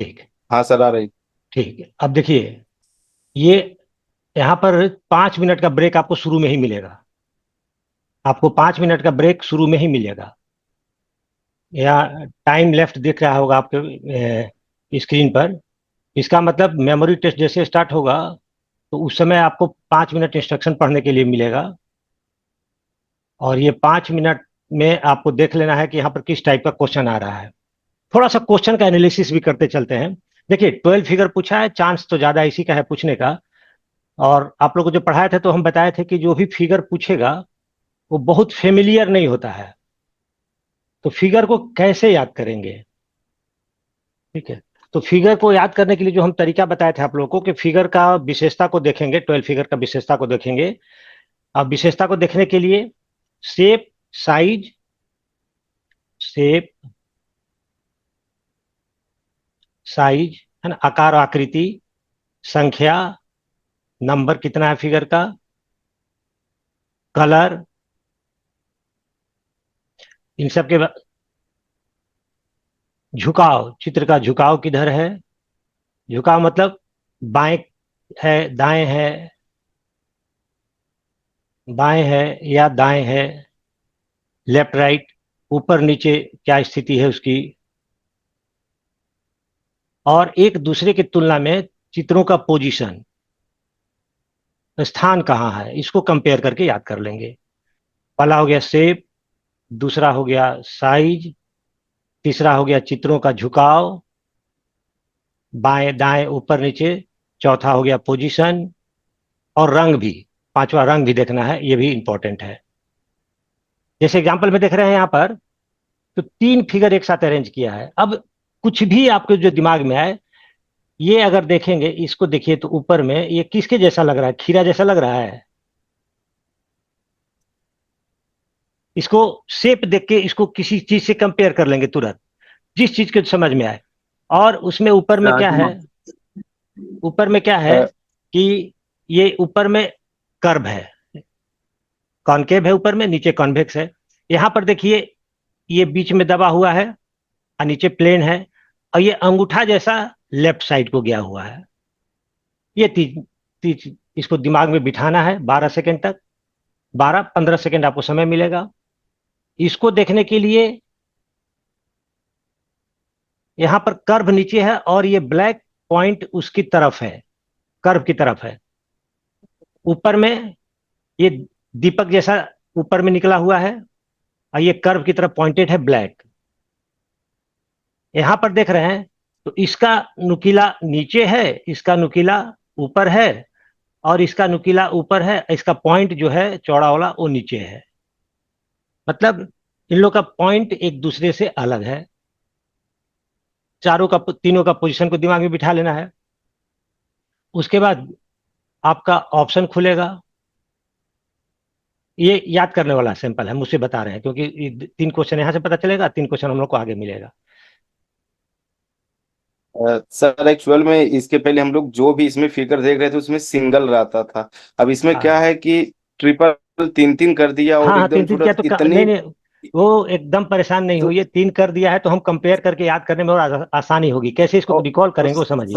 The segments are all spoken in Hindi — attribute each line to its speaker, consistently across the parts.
Speaker 1: ठीक है।
Speaker 2: हाँ सर, आ रही।
Speaker 1: ठीक है, अब देखिए, ये यहाँ पर 5 मिनट का ब्रेक आपको शुरू में ही मिलेगा। आपको 5 मिनट का ब्रेक शुरू में ही मिलेगा। या टाइम लेफ्ट दिख रहा होगा आपके स्क्रीन पर। इसका मतलब मेमोरी टेस्ट जैसे स्टार्ट होगा, तो उस समय आपको 5 मिनट इंस्ट्रक्शन पढ़ने के लिए मिलेगा। और ये 5 मिनट में आपको देख लेना है कि यहाँ पर किस टाइप का क्वेश्चन आ रहा है। थोड़ा सा क्वेश्चन का एनालिसिस भी करते चलते हैं। देखिए, 12 फिगर पूछा है, चांस तो ज्यादा इसी का है पूछने का। और आप लोग को जो पढ़ाए थे तो हम बताए थे कि जो भी फिगर पूछेगा वो बहुत फेमिलियर नहीं होता है। तो फिगर को कैसे याद करेंगे? ठीक है। तो फिगर को याद करने के लिए जो हम तरीका बताए थे आप लोगों को, कि फिगर का विशेषता को देखेंगे, 12 फिगर का विशेषता को देखेंगे। अब विशेषता को देखने के लिए शेप, साइज, शेप, साइज, है ना, आकार आकृति, संख्या, नंबर कितना है फिगर का, कलर, इन सब के झुकाव, चित्र का झुकाव किधर है। झुकाव मतलब बाएं है, दाएं है, बाएं है या दाएं है, लेफ्ट राइट, ऊपर नीचे क्या स्थिति है उसकी। और एक दूसरे की तुलना में चित्रों का पोजीशन, स्थान कहाँ है, इसको कंपेयर करके याद कर लेंगे। पहला हो गया शेप, दूसरा हो गया साइज, तीसरा हो गया चित्रों का झुकाव, बाएं दाएं ऊपर नीचे, चौथा हो गया पोजीशन, और रंग भी, पांचवा रंग भी देखना है, ये भी इंपॉर्टेंट है। जैसे एग्जांपल में देख रहे हैं यहाँ पर, तो 3 फिगर एक साथ अरेंज किया है। अब कुछ भी आपके जो दिमाग में आए, ये अगर देखेंगे, इसको देखिए तो ऊपर में ये किसके जैसा लग रहा है? खीरा जैसा लग रहा है। इसको शेप देख के इसको किसी चीज से कंपेयर कर लेंगे तुरंत, जिस चीज के समझ में आए। और उसमें ऊपर में क्या है?
Speaker 2: राजमा।
Speaker 1: ऊपर में क्या है कि ये ऊपर में कर्व है, कॉनकेव है ऊपर में, नीचे कॉन्वेक्स है। यहां पर देखिए, ये बीच में दबा हुआ है और नीचे प्लेन है। और ये अंगूठा जैसा लेफ्ट साइड को गया हुआ है। ये तीज तीज इसको दिमाग में बिठाना है 12 सेकंड तक। 12-15 सेकंड आपको समय मिलेगा इसको देखने के लिए। यहां पर कर्व नीचे है और ये ब्लैक पॉइंट उसकी तरफ है, कर्व की तरफ है। ऊपर में ये दीपक जैसा ऊपर में निकला हुआ है, और ये कर्व की तरफ पॉइंटेड है ब्लैक। यहां पर देख रहे हैं, तो इसका नुकीला नीचे है, इसका नुकीला ऊपर है, और इसका नुकीला ऊपर है, इसका पॉइंट जो है चौड़ा वाला वो नीचे है। मतलब इन लोग का पॉइंट एक दूसरे से अलग है। चारों का, तीनों का पोजीशन को दिमाग में बिठा लेना है। उसके बाद आपका ऑप्शन खुलेगा। ये याद करने वाला सिंपल है, मुझसे बता रहे हैं, क्योंकि ये 3 क्वेश्चन यहां से पता चलेगा, 3 क्वेश्चन हम लोग को आगे मिलेगा।
Speaker 2: सर एक्चुअल में इसके पहले हम लोग जो भी इसमें फिगर देख रहे थे उसमें सिंगल रहता था। अब इसमें क्या
Speaker 1: हाँ
Speaker 2: है कि ट्रिपल तीन तीन कर दिया
Speaker 1: हाँ
Speaker 2: और
Speaker 1: हाँ,
Speaker 2: एकदम
Speaker 1: 3-3 किया
Speaker 2: तुरंत
Speaker 1: तो
Speaker 2: इतनी।
Speaker 1: नहीं नहीं, वो एकदम परेशान नहीं
Speaker 2: तो
Speaker 1: हुई। 3 कर दिया है तो हम कंपेयर करके याद करने में और आसानी होगी। कैसे इसको
Speaker 2: और,
Speaker 1: रिकॉल
Speaker 2: और
Speaker 1: करेंगे वो समझिए।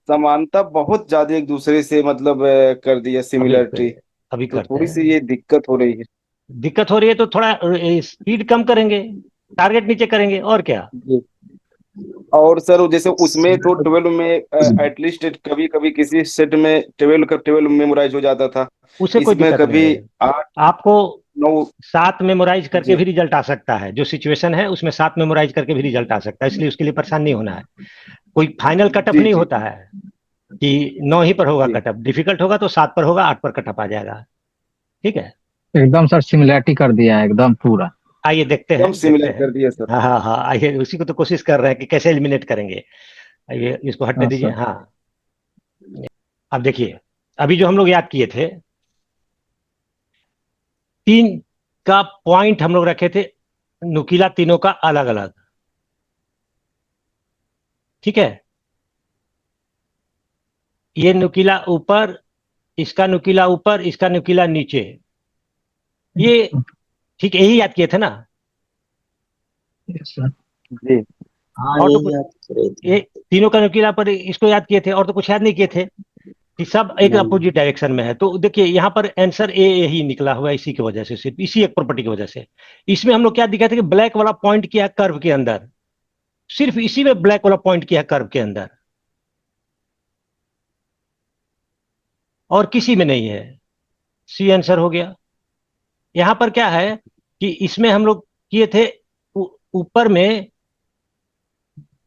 Speaker 2: समानता बहुत ज्यादा एक दूसरे से मतलब कर दिया
Speaker 1: अभी
Speaker 2: सिमिलरिटी।
Speaker 1: अभी
Speaker 2: तो
Speaker 1: करते
Speaker 2: थोड़ी सी
Speaker 1: हैं।
Speaker 2: ये दिक्कत हो रही है।
Speaker 1: दिक्कत हो रही है तो थोड़ा स्पीड कम करेंगे, टारगेट नीचे करेंगे, और क्या।
Speaker 2: जी। और सर जैसे उसमें तो 12 में एटलीस्ट कभी कभी किसी सेट में 12 का 12 मेमोराइज हो जाता था।
Speaker 1: उसे कोई
Speaker 2: इसमें
Speaker 1: दिक्कत नहीं
Speaker 2: कभी
Speaker 1: है।
Speaker 2: 8
Speaker 1: आपको
Speaker 2: 9।
Speaker 1: 7 मेमोराइज करके
Speaker 2: जी
Speaker 1: भी रिजल्ट आ सकता है। जो सिचुएशन है उसमें 7 मेमोराइज करके भी रिजल्ट आ सकता है, इसलिए उसके लिए परेशान नहीं होना है। कोई फाइनल कटअप
Speaker 2: जी
Speaker 1: नहीं
Speaker 2: जी
Speaker 1: होता है कि 9 ही पर होगा
Speaker 2: जी।
Speaker 1: कटअप। डिफिकल्ट होगा तो 7 पर होगा, 8 पर कटअप आ जाएगा। ठीक है।
Speaker 3: एकदम सर सिमिलैरिटी कर दिया है एकदम पूरा।
Speaker 1: आइए देखते
Speaker 2: एकदम
Speaker 1: हैं, देखते
Speaker 2: सिमिलर
Speaker 1: हैं।
Speaker 2: कर दिया सर।
Speaker 1: हाँ हाँ हाँ, आइए उसी को तो कोशिश कर रहे हैं कि कैसे एलिमिनेट करेंगे। आइए इसको हटने
Speaker 3: हाँ
Speaker 1: दीजिए।
Speaker 3: सर।
Speaker 1: हाँ, अब देखिए, अभी जो हम लोग याद किए थे, 3 का पॉइंट हम लोग रखे थे नुकीला, तीनों का अलग अलग। ठीक है। ये नुकीला ऊपर, इसका नुकीला ऊपर, इसका नुकीला नीचे। ये ठीक यही याद किए थे ना?
Speaker 3: Yes sir.
Speaker 2: जी
Speaker 4: हाँ
Speaker 1: और तो
Speaker 4: यही
Speaker 1: कुछ,
Speaker 4: याद करे थे।
Speaker 1: ये तीनों का न्यूक्लियर पर इसको याद किए थे और तो कुछ याद नहीं किए थे कि सब एक
Speaker 4: नहीं
Speaker 1: अपोजिट डायरेक्शन में है। तो देखिए यहाँ पर आंसर ए ही निकला हुआ है, इसी की वजह से, सिर्फ इसी एक प्रॉपर्टी की वजह से। इसमें हम लोग क्या दिखाते हैं कि ब्लैक वाला पॉइंट किया कर्व के अंदर, सिर्फ इसी में ब्लैक वाला पॉइंट किया कर्व के अंदर, और किसी में नहीं है। सी आंसर हो गया। यहां पर क्या है कि इसमें हम लोग किए थे ऊपर में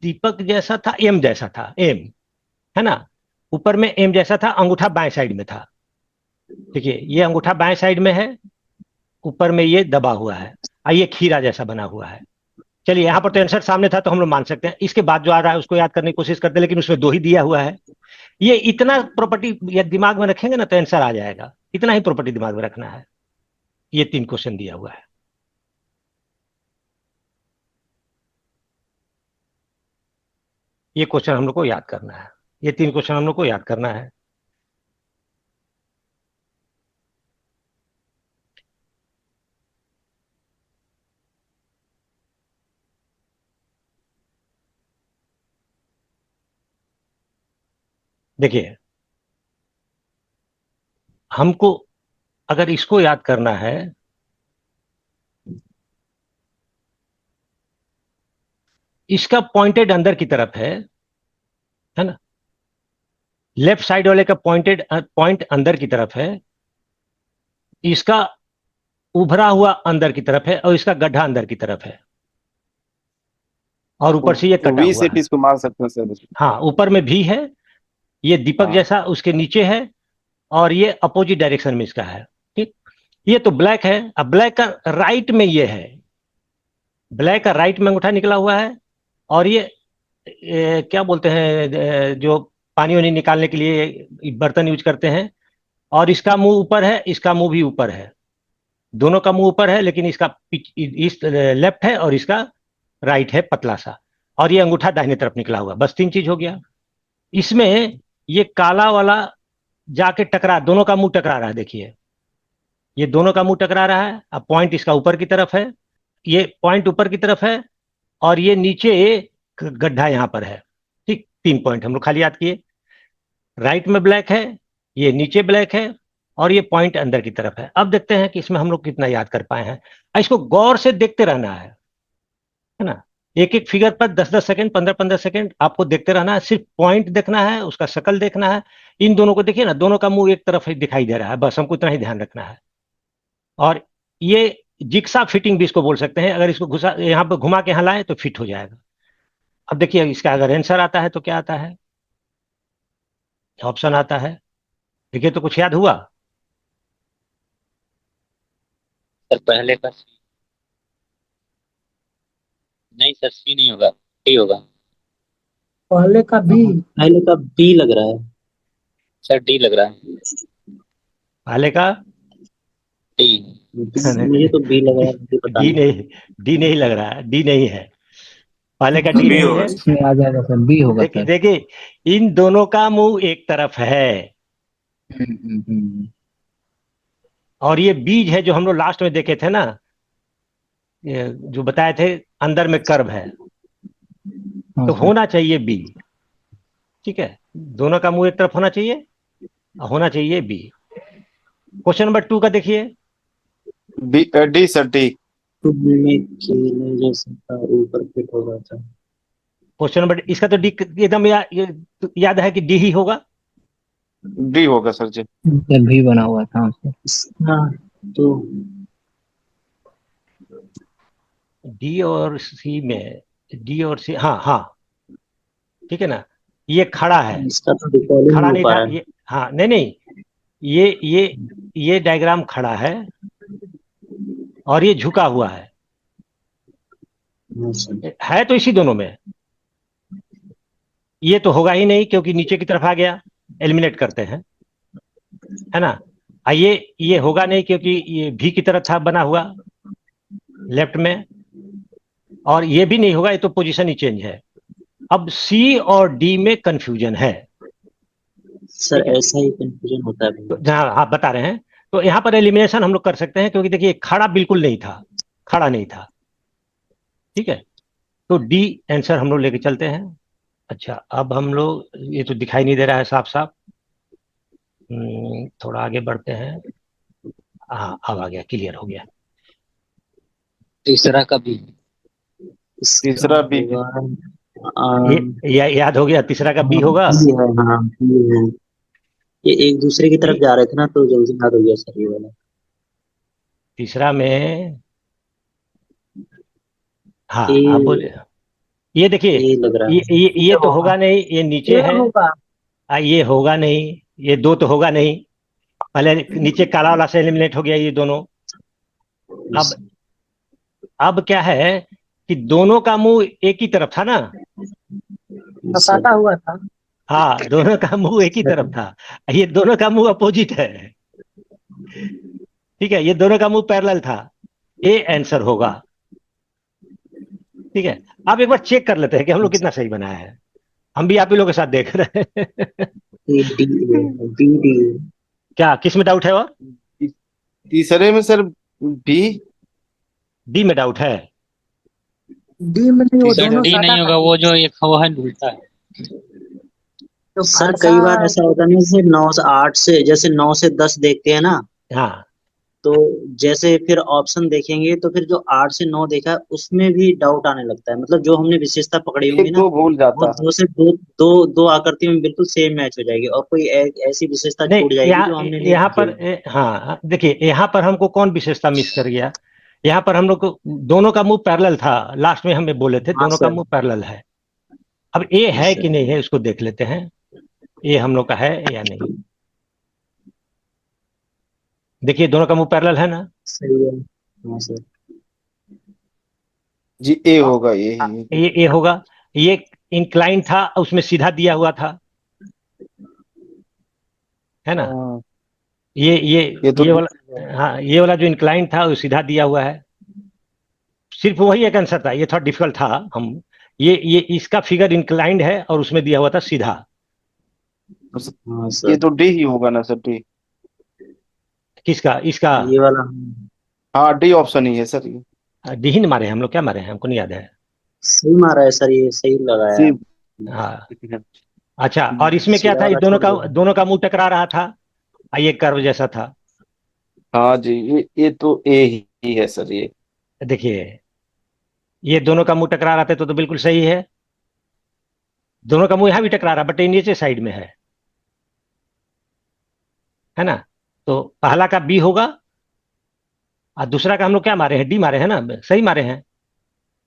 Speaker 1: दीपक जैसा था, एम जैसा था, एम, है ना, ऊपर में एम जैसा था, अंगूठा बाएं साइड में था। देखिए ये अंगूठा बाएं साइड में है, ऊपर में ये दबा हुआ है, और ये खीरा जैसा बना हुआ है। चलिए यहाँ पर तो आंसर सामने था तो हम लोग मान सकते हैं। इसके बाद जो आ रहा है उसको याद करने की कोशिश करते हैं, लेकिन उसमें दो ही दिया हुआ है। ये इतना प्रॉपर्टी या दिमाग में रखेंगे ना तो आंसर आ जाएगा। इतना ही प्रॉपर्टी दिमाग में रखना है। ये 3 क्वेश्चन दिया हुआ है। ये क्वेश्चन हम लोग को याद करना है। ये 3 क्वेश्चन हम लोग को याद करना है। देखिए हमको अगर इसको याद करना है, इसका पॉइंटेड अंदर की तरफ है ना, लेफ्ट साइड वाले का पॉइंटेड पॉइंट अंदर की तरफ है, इसका उभरा हुआ अंदर की तरफ है, और इसका गड्ढा अंदर की तरफ है, और ऊपर से ये
Speaker 2: तो
Speaker 1: कटा
Speaker 2: वी
Speaker 1: हुआ
Speaker 2: सेट
Speaker 1: है।
Speaker 2: इसको मान सकते हैं सर।
Speaker 1: हाँ, ऊपर में भी है, ये दीपक
Speaker 2: हाँ
Speaker 1: जैसा उसके नीचे है, और ये अपोजिट डायरेक्शन में इसका है। ठीक, ये तो ब्लैक है। अब ब्लैक का राइट में ये है, ब्लैक का राइट में अंगूठा निकला हुआ है, और ये क्या बोलते हैं, जो पानी वानी निकालने के लिए बर्तन यूज करते हैं, और इसका मुंह ऊपर है, इसका मुंह भी ऊपर है, दोनों का मुंह ऊपर है, लेकिन इसका इस लेफ्ट है और इसका राइट है, पतला सा, और ये अंगूठा दाहिने तरफ निकला हुआ। बस 3 चीज हो गया। इसमें ये काला वाला जाके टकरा, दोनों का मुंह टकरा रहा है। देखिए ये दोनों का मुंह टकरा रहा है। अब पॉइंट इसका ऊपर की तरफ है, ये पॉइंट ऊपर की तरफ है, और ये नीचे गड्ढा यहां पर है। ठीक, 3 पॉइंट हम लोग खाली याद किए। राइट में ब्लैक है, ये नीचे ब्लैक है, और ये पॉइंट अंदर की तरफ है। अब देखते हैं कि इसमें हम लोग कितना याद कर पाए हैं। इसको गौर से देखते रहना है ना, एक एक फिगर पर 10-10 सेकंड, 15-15 सेकंड आपको देखते रहना है। सिर्फ पॉइंट देखना है, उसका शकल देखना है। इन दोनों को देखिए ना, दोनों का मुंह एक तरफ ही दिखाई दे रहा है, बस हमको इतना ही ध्यान रखना है। और ये जिक्सा फिटिंग भी इसको बोल सकते हैं। अगर इसको घुसा यहाँ पर घुमा के यहाँ लाए तो फिट हो जाएगा। अब देखिए इसका अगर आंसर आता है तो क्या आता है, ऑप्शन आता है। देखिए तो कुछ याद हुआ?
Speaker 5: सर पहले का सी, नहीं सर सी नहीं होगा, डी होगा।
Speaker 4: पहले का बी, पहले का बी लग रहा है।
Speaker 5: सर डी लग रहा है।
Speaker 1: पहले का
Speaker 5: डी।
Speaker 4: मुझे तो बी लग रहा है, मुझे पता
Speaker 1: डी
Speaker 4: नहीं।
Speaker 1: नहीं, डी नहीं लग रहा है, डी नहीं है, पहले का डी
Speaker 2: बी
Speaker 1: नहीं
Speaker 2: होगा
Speaker 1: है।
Speaker 2: सर।
Speaker 3: इसमें आ जाएगा सर, बी होगा
Speaker 1: देखिए
Speaker 3: सर।
Speaker 1: देखिए इन दोनों का मुंह एक तरफ है,
Speaker 3: हम्म।
Speaker 1: और ये बीज है जो हम लोग लास्ट में देखे थे ना, ये जो बताए थे अंदर में कर्व है,
Speaker 3: हाँ
Speaker 1: तो
Speaker 3: सर।
Speaker 1: होना चाहिए बी। ठीक है, दोनों का मुंह एक तरफ होना चाहिए, होना चाहिए बी। क्वेश्चन नंबर 2 का देखिए।
Speaker 2: B D sir, D.
Speaker 4: में खेलने जैसा था, ऊपर फिट हो रहा था।
Speaker 1: क्वेश्चन नंबर इसका तो डी एकदम याद है कि डी ही होगा।
Speaker 2: डी होगा सर जी।
Speaker 3: सर भी बना हुआ था सर।
Speaker 4: हाँ तो
Speaker 1: डी और सी में, डी और सी, हाँ हाँ, ठीक है ना, ये खड़ा है,
Speaker 4: इसका तो रिकॉल ही नहीं
Speaker 1: खड़ा
Speaker 4: हो
Speaker 1: नहीं
Speaker 4: पा
Speaker 1: था
Speaker 4: रहा है।
Speaker 1: ये, हाँ नहीं नहीं, ये डायग्राम खड़ा है, और ये झुका हुआ
Speaker 4: हाँ सर।
Speaker 1: है तो इसी दोनों में। ये तो होगा ही नहीं क्योंकि नीचे की तरफ आ गया, एलिमिनेट करते हैं, है ना। ये होगा नहीं क्योंकि ये भी की तरफ था बना हुआ लेफ्ट में, और ये भी नहीं होगा, ये तो पोजीशन ही चेंज है। अब सी और डी में कंफ्यूजन है।
Speaker 4: सर
Speaker 1: ठीक है,
Speaker 4: ऐसा ही कंफ्यूजन होता है
Speaker 1: तो
Speaker 4: भैया।
Speaker 1: जहां आप बता रहे हैं, तो यहां पर एलिमिनेशन हम लोग कर सकते हैं, क्योंकि देखिए खड़ा बिल्कुल नहीं था, खड़ा नहीं था। ठीक है, तो डी आंसर हम लोग लेके चलते हैं। अच्छा, अब हम लोग, ये तो दिखाई नहीं दे रहा है साफ साफ। थोड़ा आगे बढ़ते हैं। हाँ, अब आ गया, क्लियर हो गया।
Speaker 5: तीसरा का भी।
Speaker 4: इसका
Speaker 2: तीसरा भी
Speaker 4: होगा
Speaker 1: याद हो गया, तीसरा का बी
Speaker 4: हाँ
Speaker 1: होगा।
Speaker 4: बी है, हाँ बी है। ये एक दूसरे की तरफ
Speaker 1: बी,
Speaker 4: जा रहे थे ना, तो जल्दी याद हो गया सर ये वाला।
Speaker 1: तीसरा में, हाँ आप
Speaker 4: ए,
Speaker 1: बोले। ये देखिए,
Speaker 4: ए लग रहा
Speaker 1: ये
Speaker 4: है
Speaker 1: तो
Speaker 4: होगा।
Speaker 1: होगा नहीं, ये नीचे
Speaker 4: ए
Speaker 1: है।
Speaker 4: होगा।
Speaker 1: ये होगा नहीं, ये दो तो होगा नहीं। पहले नीचे काला वाला से एलिमिनेट हो गया ये दोनों। अब अब क्या है कि दोनों का मुंह एक ही तरफ था ना।
Speaker 4: फसाता हुआ था।
Speaker 1: हाँ, दोनों का मुंह एक ही तरफ था। ये दोनों का मुंह अपोजिट है। ठीक है, ये दोनों का मुंह पैरेलल था। ए आंसर होगा। ठीक है, आप एक बार चेक कर लेते हैं कि हम लोग कितना सही बनाया है। हम भी आप ही लोग के साथ देख रहे हैं।
Speaker 4: A D A B D.
Speaker 1: क्या, किस में डाउट है और?
Speaker 2: तीसरे में सर बी।
Speaker 1: डी में डाउट है।
Speaker 4: डी में नहीं, वो
Speaker 2: तीसरे
Speaker 5: सर
Speaker 4: दोनों
Speaker 5: डी
Speaker 4: सादा
Speaker 5: नहीं
Speaker 4: था।
Speaker 5: होगा, वो जो एक वो है उल्टा है।
Speaker 4: तो सर कई बार ऐसा होता है ना, जैसे 9 से 8 से, जैसे 9 से 10 देखते हैं ना,
Speaker 1: हाँ,
Speaker 4: तो जैसे फिर ऑप्शन देखेंगे तो फिर जो 8 से 9 देखा है उसमें भी डाउट आने लगता है। मतलब जो हमने विशेषता पकड़ी होंगी
Speaker 2: एक
Speaker 4: ना,
Speaker 2: दो भूल
Speaker 4: वो
Speaker 2: जाता है।
Speaker 4: 2 से 2 आकृतियों में बिल्कुल सेम मैच हो जाएगी, और कोई ऐसी विशेषता
Speaker 1: नहीं,
Speaker 4: छूट जाएगी
Speaker 1: यहाँ
Speaker 4: जो हमने नहीं
Speaker 1: यहाँ
Speaker 4: देखी
Speaker 1: पर
Speaker 4: होगी।
Speaker 1: हाँ देखिए, यहाँ पर हमको कौन विशेषता मिस कर गया। यहाँ पर हम लोग को दोनों का मुंह पैरेलल था। लास्ट में हमें बोले थे
Speaker 4: हाँ
Speaker 1: दोनों का
Speaker 4: सर।
Speaker 1: मुंह पैरेलल है। अब ए
Speaker 4: हाँ
Speaker 1: है कि
Speaker 4: सर।
Speaker 1: नहीं है, उसको देख लेते हैं। ए हम लोग का है या नहीं। देखिए, दोनों का मुंह पैरेलल है ना।
Speaker 4: सही है। हाँ सर।
Speaker 2: जी ए
Speaker 1: अ-
Speaker 2: होगा, ये ही है।
Speaker 1: ये होगा। ये इंक्लाइन था, उसमें सीधा दिया हुआ था, है ना।
Speaker 2: हाँ,
Speaker 1: ये ये
Speaker 2: ये तो
Speaker 1: ये वाला, हाँ, ये वाला जो इंक्लाइन था वो सीधा दिया हुआ है। सिर्फ वही एक आंसर था, ये थोड़ा डिफिकल्ट था। हम, ये इसका फिगर इंक्लाइंड है और उसमें दिया हुआ था सीधा।
Speaker 4: हाँ
Speaker 2: ये
Speaker 4: सर।
Speaker 2: तो डी ही होगा ना सर, डी।
Speaker 1: किसका, इसका?
Speaker 4: ये वाला
Speaker 2: हाँ, डी ऑप्शन ही है सर ये।
Speaker 1: डी ही मारे हैं हम लोग, क्या मारे हैं हमको नहीं याद है।
Speaker 4: सही मारा है सर, ये सही लगाया
Speaker 2: सी।
Speaker 4: है।
Speaker 1: हाँ। अच्छा, और इसमें क्या
Speaker 4: सीधा
Speaker 1: था, ये
Speaker 4: वाला छोड़ दो।
Speaker 1: दोनों का मुंह टकरा रहा था। ये कर्व जैसा था।
Speaker 2: हाँ जी, ये तो ए ही है सर ये।
Speaker 1: देखिए, ये दोनों का मुंह टकरा रहा था तो बिल्कुल सही है। दोनों का मुंह यहाँ भी टकरा रहा, बट ये नीचे साइड में है ना। तो पहला का बी होगा, और दूसरा का हम लोग क्या मारे हैं, डी मारे हैं ना, सही मारे हैं।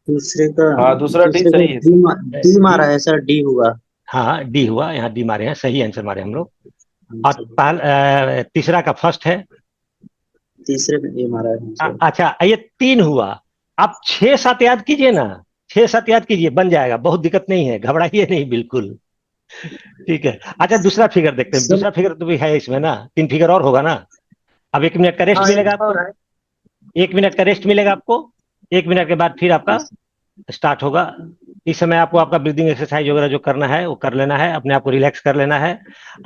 Speaker 4: दूसरे का
Speaker 2: हाँ, दूसरा डी
Speaker 4: दूसरे का
Speaker 2: सही है सर।
Speaker 4: डी
Speaker 1: डी,
Speaker 4: मारा है सर, डी हुआ।
Speaker 1: हाँ डी हुआ, यहाँ डी मारे हैं, सही आंसर मारे हम लोग।
Speaker 4: हाँ
Speaker 1: और
Speaker 4: सर।
Speaker 1: तीसरा का फर्स्ट है।
Speaker 4: तीसरे में ए मारा है। हाँ सर।
Speaker 1: अच्छा, ये तीन हुआ। आप 6 7 याद कीजिए ना। 6 7 याद कीजिए, बन जाएगा, बहुत दिक्कत नहीं है, घबराइए नहीं बिल्कुल। ठीक है। अच्छा, दूसरा फिगर देखते हैं।
Speaker 4: सर
Speaker 1: दूसरा फिगर तो भी है इसमें ना, 3 फिगर और होगा ना। अब 1 मिनट का रेस्ट
Speaker 4: हाँ
Speaker 1: मिलेगा
Speaker 4: एक
Speaker 1: आपको।
Speaker 4: और है।
Speaker 1: 1 मिनट का रेस्ट मिलेगा आपको। 1 मिनट के बाद फिर आपका स्टार्ट होगा। इस समय आपको आपका ब्रीदिंग एक्सरसाइज वगैरह जो करना है वो कर लेना है, अपने आप को रिलैक्स कर लेना है।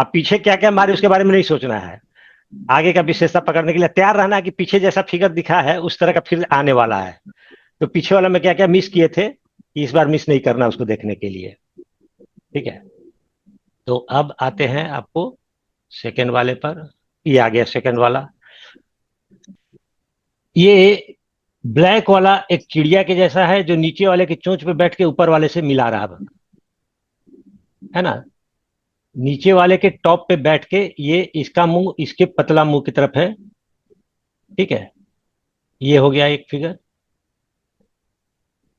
Speaker 1: अब पीछे क्या क्या मारे उसके बारे में नहीं सोचना है। आगे का विशेषता पकड़ने के लिए तैयार रहना है कि पीछे जैसा फिगर दिखा है उस तरह का फिर आने वाला है। तो पीछे वाला में क्या क्या मिस किए थे, इस बार मिस नहीं करना उसको देखने के लिए। ठीक है। तो अब आते हैं आपको सेकंड वाले पर। ये आ गया सेकंड वाला। ये ब्लैक वाला एक चिड़िया के जैसा है, जो नीचे वाले की चोंच पे बैठ के ऊपर वाले से मिला रहा है ना। नीचे वाले के टॉप पे बैठ के ये इसका मुंह इसके पतला मुंह की तरफ है। ठीक है, ये हो गया एक फिगर।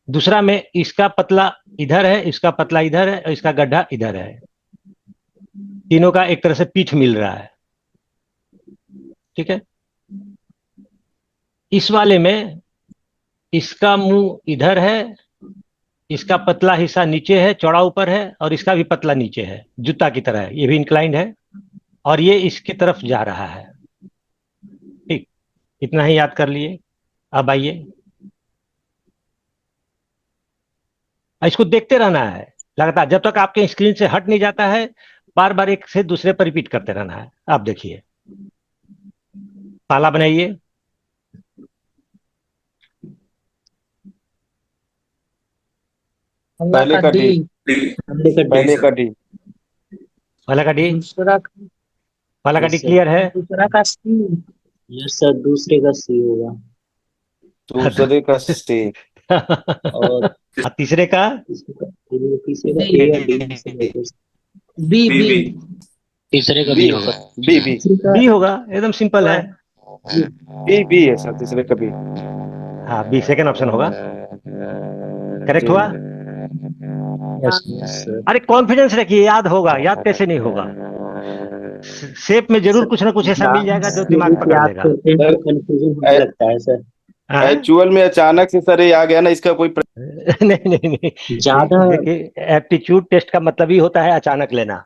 Speaker 1: दूसरा में इसका पतला इधर है, इसका पतला इधर है और इसका गड्ढा इधर है। तीनों का एक तरह से पीठ मिल रहा है। ठीक है। इस वाले में इसका मुंह इधर है, इसका पतला हिस्सा नीचे है, चौड़ा ऊपर है, और इसका भी पतला नीचे है, जूता की तरह है, ये भी इंक्लाइंड है, और ये इसकी तरफ जा रहा है। ठीक, इतना ही याद कर लिए। अब आइए, इसको देखते रहना है लगातार, जब तक आपके स्क्रीन से हट नहीं जाता है। बार बार एक से दूसरे पर रिपीट करते रहना है। आप देखिए, पाला बनाइए।
Speaker 2: पहले का डी,
Speaker 4: पहले का
Speaker 2: पहले
Speaker 4: डी,
Speaker 2: का डी,
Speaker 1: पहला का डी,
Speaker 6: दूसरा
Speaker 1: पहला का डी
Speaker 4: Yes, sir.
Speaker 1: क्लियर है।
Speaker 6: दूसरा का सी,
Speaker 4: यस सर, दूसरे का सी होगा।
Speaker 2: दूसरे का सी,
Speaker 4: और
Speaker 1: तीसरे का
Speaker 4: तीसरे का ए या डी में से देखो।
Speaker 6: बी बी
Speaker 5: तीसरे का
Speaker 2: बी
Speaker 5: भी होगा।
Speaker 2: बी बी
Speaker 6: तीसरे का
Speaker 1: बी होगा, एकदम सिंपल है।
Speaker 2: बी बी है सर, तीसरे का बी।
Speaker 1: हाँ, बी सेकंड ऑप्शन होगा। करेक्ट हुआ।
Speaker 4: Yes sir.
Speaker 1: अरे कॉन्फिडेंस रखिए, याद होगा, याद कैसे नहीं होगा। शेप में जरूर कुछ ना कुछ ऐसा मिल जाएगा जो दिमाग पकड़
Speaker 4: याद
Speaker 1: लेगा।
Speaker 4: करते हैं तो कंफ्यूजन होने लगता है सर।
Speaker 1: हाँ?
Speaker 2: एक्चुअल में अचानक से सर ये आ गया ना, इसका कोई
Speaker 1: नहीं नहीं नहीं,
Speaker 4: ज्यादा
Speaker 1: देखिए एप्टीट्यूड टेस्ट का मतलब ही होता है अचानक लेना।